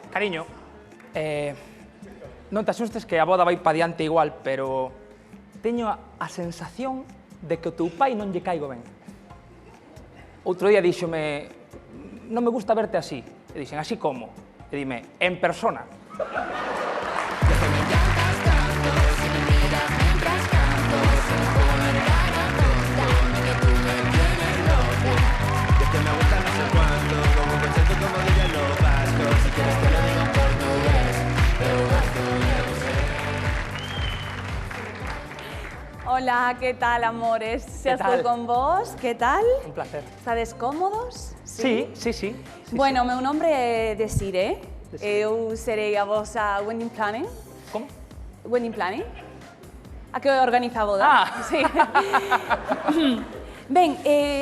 Cariño, non te asustes que a boda vai pa diante igual, pero teño a sensación de que o teu pai non lle caigo ben. Outro día díxome, non me gusta verte así. E dixen, así como? E dime, en persona. Hola, ¿qué tal, amores? ¿Qué Estou tal? con vos, ¿qué tal? Un placer. Estades cómodos? Sí. Bueno, meu nombre é Desiree. Desiree. Eu serei a vosa wedding planning. Como? Wedding planning? A que organiza a boda. Ah. Sí. Ben,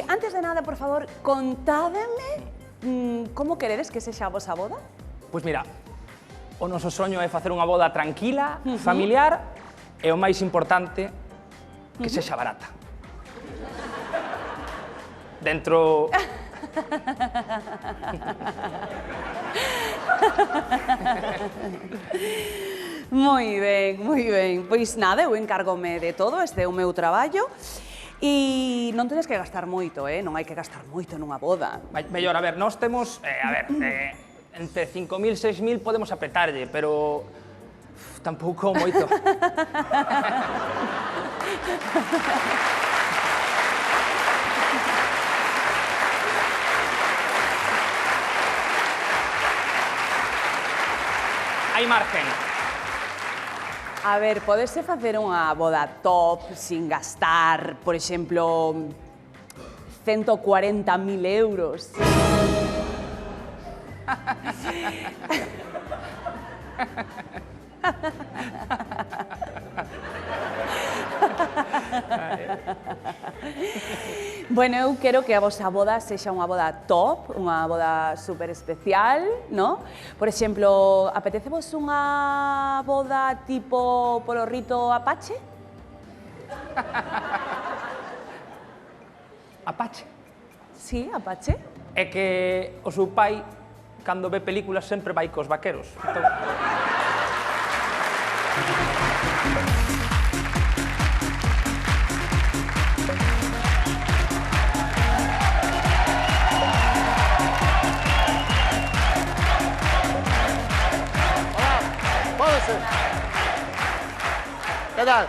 antes de nada, por favor, contádeme como queredes que sexa a vosa boda? Pois mira, o noso soño é facer unha boda tranquila, familiar e o máis importante, que sexa barata. Dentro... Moi ben, moi ben. Pois nada, eu encárgome de todo, este é o meu traballo. E non tedes que gastar moito, non hai que gastar moito nunha boda. Mellor, a ver, nós temos, entre 5.000 e 6.000 podemos apretarlle, pero tampouco moito. Hai margen. A ver, podese facer unha boda top sin gastar, por exemplo, 140.000 euros. Bueno, eu quero que a vosa boda sexa unha boda top, unha boda super especial, ¿no? Por exemplo, apetecevos unha boda tipo polo rito Apache? Apache. Sí, Apache. É que o seu pai, cando ve películas, sempre vai cos vaqueros. Entón... ¿Qué tal?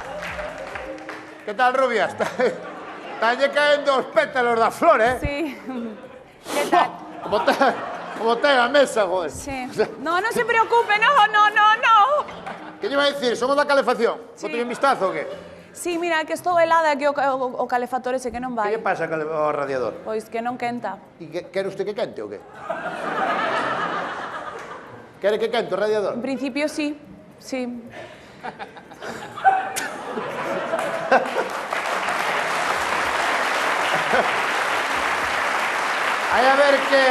¿Qué tal, rubia? Están caendo os pétalos da flor, eh? Sí. Que tal? Como ten a mesa, joder. Sí. No, non se preocupe, no. Que lle vai dicir? Somos da calefacción. Sí. Bote un vistazo ou que? Sí, mira, que estou helada, que o calefactor ese que non Que vai. lle pasa ao radiador? Pois que non quenta. E quere usted que quente ou que? Quere que quente o radiador? En principio, sí. Sí. Hai a ver que...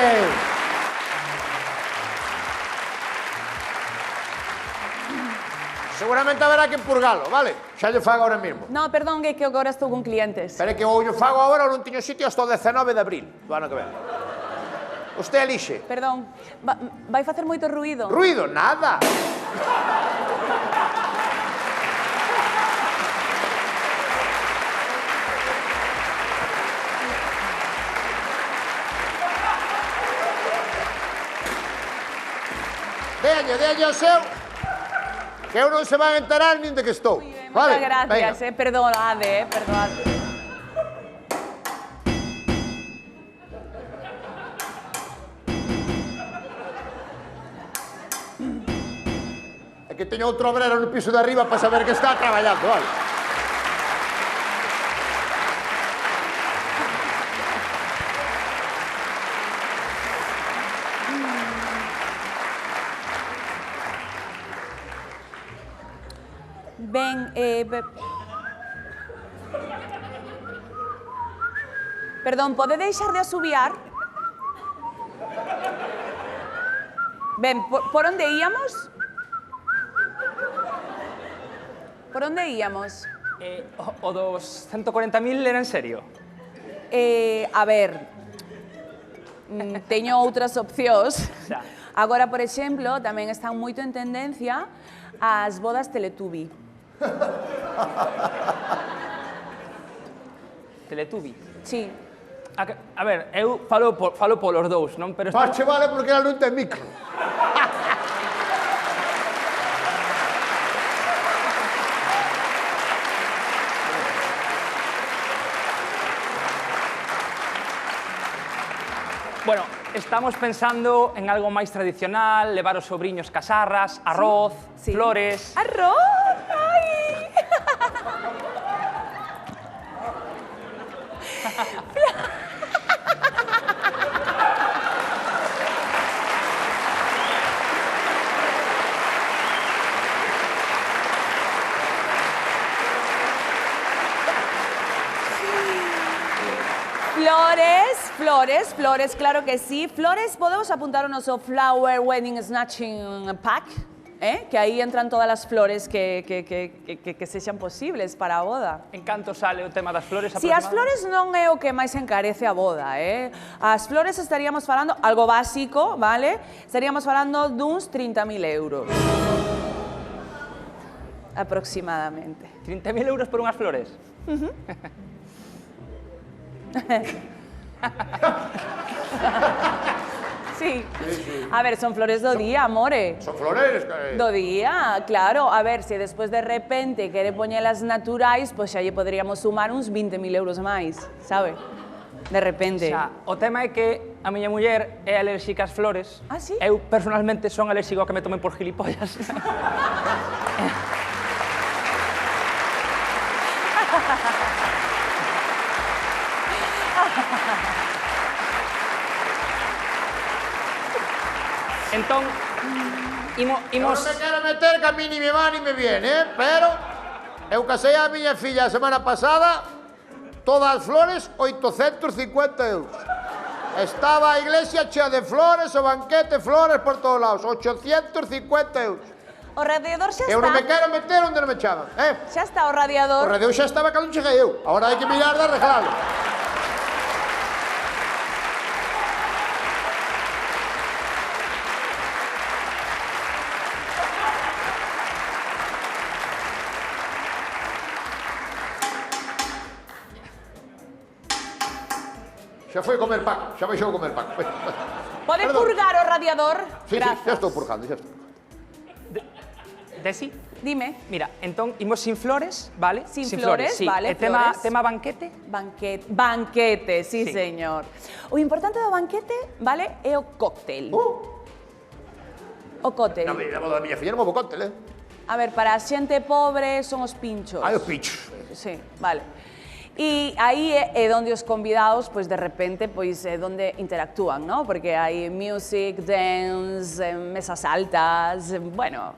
Seguramente haberá que purgalo, vale? Xa lle fago ahora mesmo. No, perdón, que agora estou con clientes. Espere que o lle fago agora, non teño sitio hasta o 19 de abril do ano que ven. Usted elixe. Perdón, vai facer moito ruído? Ruido, nada. Déalle ao seu, que eu non se van a enterar nin de que estou. Moitas gracias, perdonade, perdonade. É que teño outro obrero no piso de arriba para saber que está traballando, vale? Ben, perdón, pode deixar de asubiar? Ben, por onde íamos? Por onde íamos? O dos 140.000 era en serio? A ver, teño outras opcións. Xa. Agora, por exemplo, tamén están moito en tendencia as bodas Teletubby. Teletubby. Sí. A ver, eu falo polos dous, non? Pero Pache vale porque ela non ten micro. Bueno, estamos pensando en algo máis tradicional, levar os sobriños casarras, arroz, Sí. flores... Arroz! Ai! Flores, claro que sí. Flores, podemos apuntar o noso Flower Wedding Snatching Pack, que aí entran todas as flores que sexan posibles para a boda. En canto sale o tema das flores? Si, as flores non é o que máis encarece a boda, As flores estaríamos falando, algo básico, vale? Estaríamos falando duns 30.000 euros. Aproximadamente. 30.000 euros por unhas flores? Sí. A ver, son flores do día, amore. Son flores. Do día, claro. A ver, se despois de repente quere poñelas naturais, pois xa lle poderíamos sumar uns 20.000 euros máis, sabe? De repente. Xa, o tema é que a miña muller é alérxica ás flores. Ah, sí? Eu, personalmente, son alérxico a que me tomen por gilipollas. Entón, imos... Non me quero meter que a mí ni me va ni me viene, pero eu casei a miña filla a semana pasada, todas as flores, 850 euros. Estaba a iglesia chea de flores, o banquete, flores por todos lados, 850 euros. O radiador xa Eu non me está. quero meter onde non me chaman, Xa está o O radiador. radio xa estaba cando cheguei eu, agora hai que mirar de arreglalo. Xa foi comer Paco, xa baixou comer Paco. Pode Perdón. purgar o radiador? Sí, Grazas. xa estou purgando, xa estou. Desi? Dime. Mira, entón, imos sin flores, vale? Sin flores, sí. vale, E tema, flores. tema banquete? Banquete, sí, Sí. señor. O importante do banquete, vale, é o cóctel. O cóctel. Na boda da miña filla non houve cóctel, A ver, para a xente pobre son os pinchos. Hai os pichos. Sí, vale. E aí é onde os convidados, pois de repente, pois é onde interactúan, ¿no? Porque hai music, dance, mesas altas, bueno...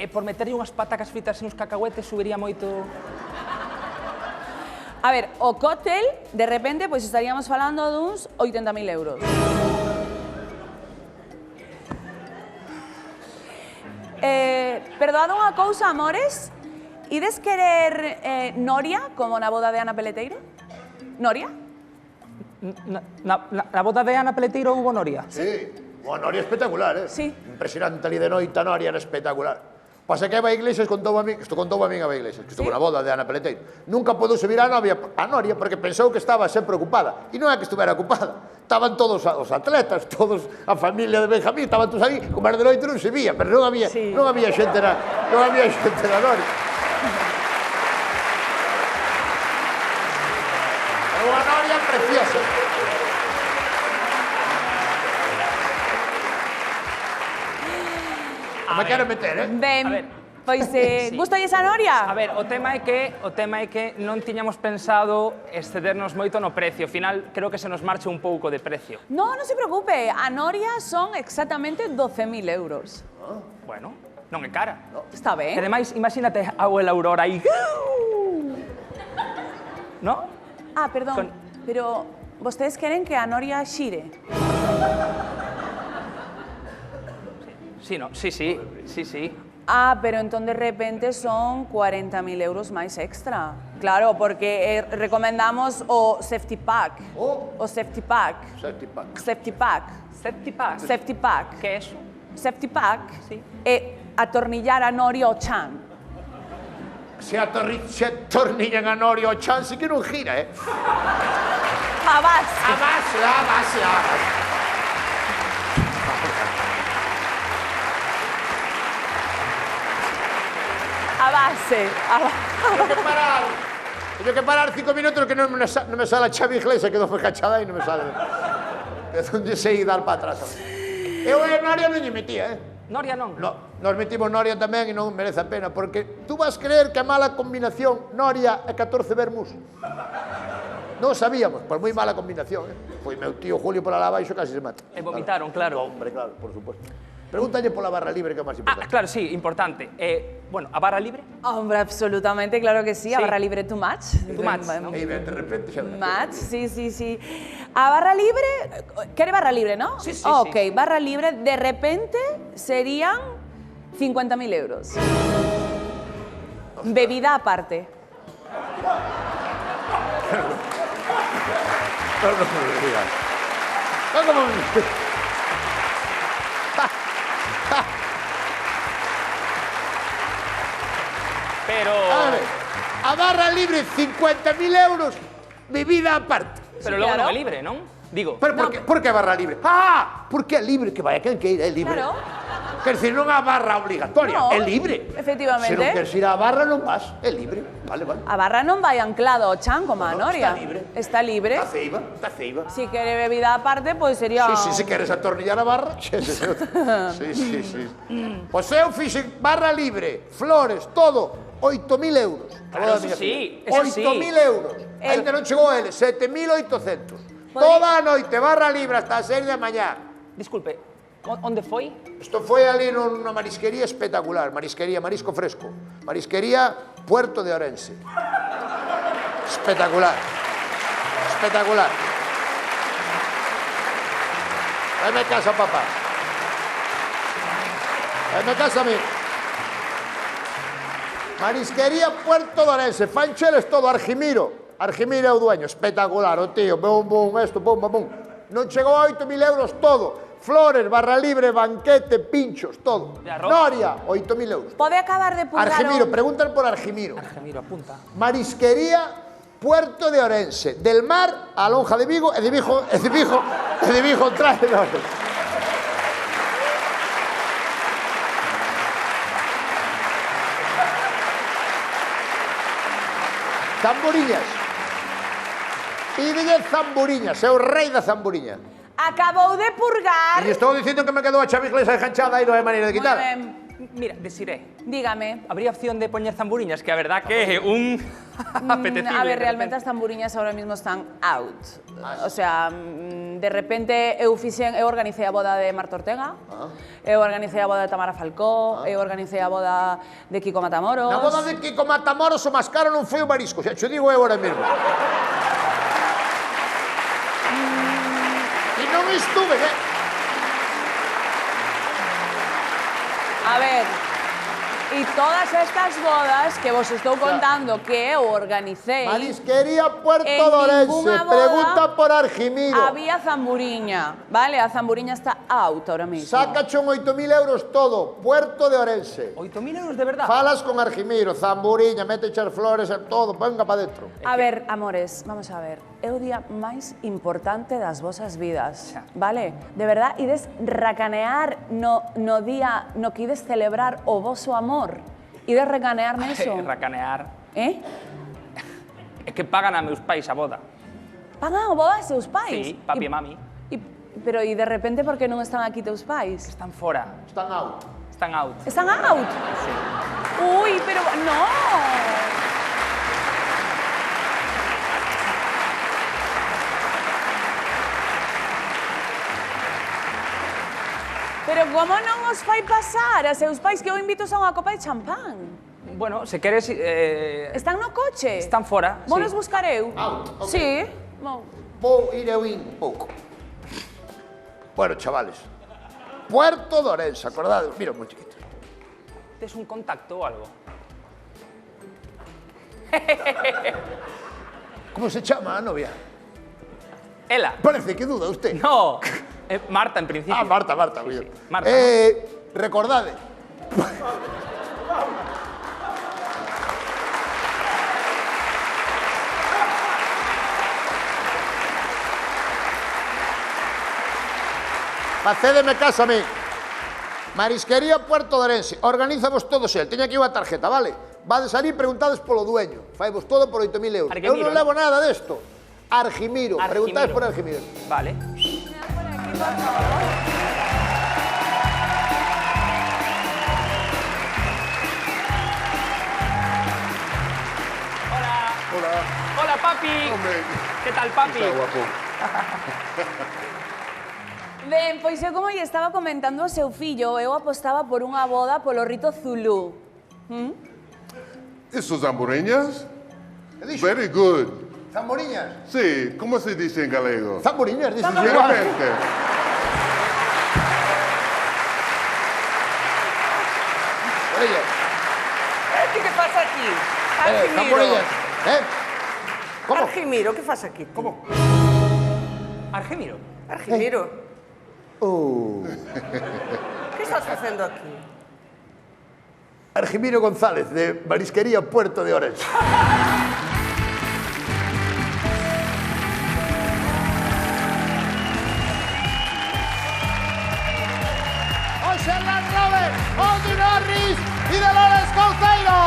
E por meterlle unhas patacas fritas nos cacahuetes subiría moito... A ver, o cóctel, de repente, pois estaríamos falando duns 80.000 euros. Perdoad unha cousa, amores. Ides querer noria, como na boda de Ana Peleteiro? Noria? Na boda de Ana Peleteiro hubo noria? Sí, unha noria espectacular, Sí. Impresionante ali de noite, a noria era espectacular. Pasa que Eva Iglesias contou a mí, isto contou a mí Eva Iglesias, que estuvo na boda de Ana Peleteiro. Nunca pudo subir a noria porque pensou que estaba sempre ocupada. E non é que estuvera ocupada. Estaban todos os atletas, todos a familia de Benjamín, estaban todos ali, como era de noite non se vía, pero non había xente na noria. É unha noria preciosa. Non me quero meter, Ben, A ver. pois, Sí. gusta esa noria? A ver, o tema é que non tiñamos pensado excedernos moito no precio. Ao final, creo que se nos marcha un pouco de precio. No, non se preocupe, a noria son exactamente 12.000 euros. Bueno, non é cara. Está E ben? ademais, imagínate a abuela Aurora aí. ¿No? Ah, perdón, pero vostedes queren que a noria xire? Sí, no, sí. Ah, pero entón de repente son 40.000 euros máis extra. Claro, porque recomendamos o safety pack. Oh. O safety pack. Safety pack. Safety pack. Safety pack. Safety pack. Que é eso? safety pack Sí. e atornillar a Nori ao chan. Se atornillan a Nori ao chan, sí que non gira, eh? A base. A base. Teño que parar 5 minutos que non me sale a chave inglesa, quedo cachada e non me sale. É onde sei dar para atrás. Eu a Noria non lle metía, Noria non. No, nos metimos Noria tamén e non merece a pena, porque tú vas creer que a mala combinación Noria e 14 vermús. Non sabíamos, por moi mala combinación, Foi meu tío Julio pola lá abaixo casi se mata. E vomitaron, claro. Hombre, claro, por supuesto. Pregúntalle pola barra libre, que é máis importante. Claro, sí, importante. Bueno, a barra libre? Hombre, absolutamente, claro que sí. A Sí. barra libre too much. Too much, ¿no? E de repente xa... Match, sí. A barra libre, ¿quiere barra libre, no? Sí. Ok, barra libre, de repente serían 50.000 euros. Bebida aparte. No me lo digas. ¿Cómo me dices? Pero... A barra libre, 50.000 euros, bebida aparte. Pero Sí, logo claro. non é libre, non? Digo, Pero por que barra libre? Porque é libre, que vaya, quen que ir, é libre. Claro. Quer dizer, non há barra obligatoria, No, é libre. efectivamente. Se non queres ir á barra, non vas, é libre. Vale. A barra non vai anclado ao chan como a No, Noria. está libre. Está libre. Está ceiba. Si quiere bebida aparte, pues sería... Sí, se queres atornillar a barra, sí. Pois eu fixen barra libre, flores, todo, 8.000 euros. Claro, A boda da eso miña sí, filla. eso sí. 8.000 euros. Ainda non chegou a ele, 7.800. Toda a noite, barra libre hasta as 6 da mañá. disculpe, onde foi? Isto foi ali nunha marisquería espectacular, marisquería, marisco fresco, marisquería Puerto de Orense. Espectacular. Vaime a casa, papá. Vaime a casa a mí. Marisquería Puerto de Orense, fancheles todo, Argimiro é o dueño, espectacular, o tío, bum, esto, pum. Non chegou a 8.000 euros todo. Flores, barra libre, banquete, pinchos, todo. De arroz. Noria, 8.000 euros. Pode acabar de purgar Argimiro, pregúntale por Argimiro. Argemiro, apunta. Marisquería Puerto de Orense, del mar a Lonja de Vigo e de Vigo trae Orense. Zamburiñas. Pídelle zamburiñas, é o rei da zamburiña. Acabou de purgar. E estou dicindo que me quedou a chave inglesa enganchada e non hai maneira de quitar. Muy bien. Mira, desiré, Dígame. habría opción de poñer zamburiñas, que a verdad que é un apetecible. A ver, de realmente as repente. tamburiñas ahora mismo están out. O sea, de repente eu organicei a boda de Marta Ortega, eu organicei a boda de Tamara Falcó, eu organicei a boda de Kiko Matamoros. Na boda de Kiko Matamoros o máis caro non foi o marisco, xa te digo eu ahora mesmo. E non estuve, A ver, y todas estas bodas que vos estou contando que eu organicei, Marisquería Puerto En de Orense, ninguna boda pregunta por Argimiro. había zamburiña, ¿vale? A zamburiña está out ahora mismo. Sácache un 8.000 euros todo, Puerto de Orense. 8.000 euros de verdad. Falas con Argimiro, zamburiña, mete echar flores, todo, venga para dentro. A ver, amores, vamos a ver. É o día máis importante das vosas vidas, vale? De verdad, ides racanear no día no que ides celebrar o voso amor. Ides racanear neso. Racanear. É É que pagan a meus pais a boda. Pagan o boda seus pais? Sí, papi e mami. Pero e de repente por que non están aquí teus pais? Están fora, Están out. están out. Están out? Sí. Uy, pero no. Pero como non os fai pasar a seus pais que eu invito a unha copa de champán? Bueno, se queres... Están no coche? Están fora, Vou sí. nos buscar eu? Out, ok. Sí. Bon. Vou ir eu un pouco. Bueno, chavales, Puerto de Orense, acordado? Mira, moi chiquito. Tes un contacto ou algo? Como se chama a novia? Ela. Parece que duda usted. No, Marta, en principio. Ah, Marta, Sí, bien. sí. Marta. Recordade. Facédeme caso a mí. Marisquería Puerto de Orense. Organízavos todos el. Teña aquí unha tarjeta, vale? Vades ali e preguntades polo dueño. Faivos todo por 8.000 euros. Eu non levo nada desto. Argimiro. Preguntades por Argimiro. Vale. Hola. Hola, papi. Hombre. Que tal, papi? Está guapo. Ben, pois eu como lle estaba comentando ao seu fillo, eu apostaba por unha boda polo rito Zulú. ¿Esos zamboreñas? Que dixo? Very good. Zamboriñas. Sí, ¿cómo se dice en galego? Zamboriñas, dices igual. Ligeramente. Orella. Que pasa aquí? Argimiro. Zamboriñas. Como? Argimiro, que faz aquí? Como? Argemiro. Argimiro. Que estás facendo aquí? Argimiro González, de Marisquería Puerto de Orense. Oxe Land Rover, Audi Norris y Dolores Couceiro.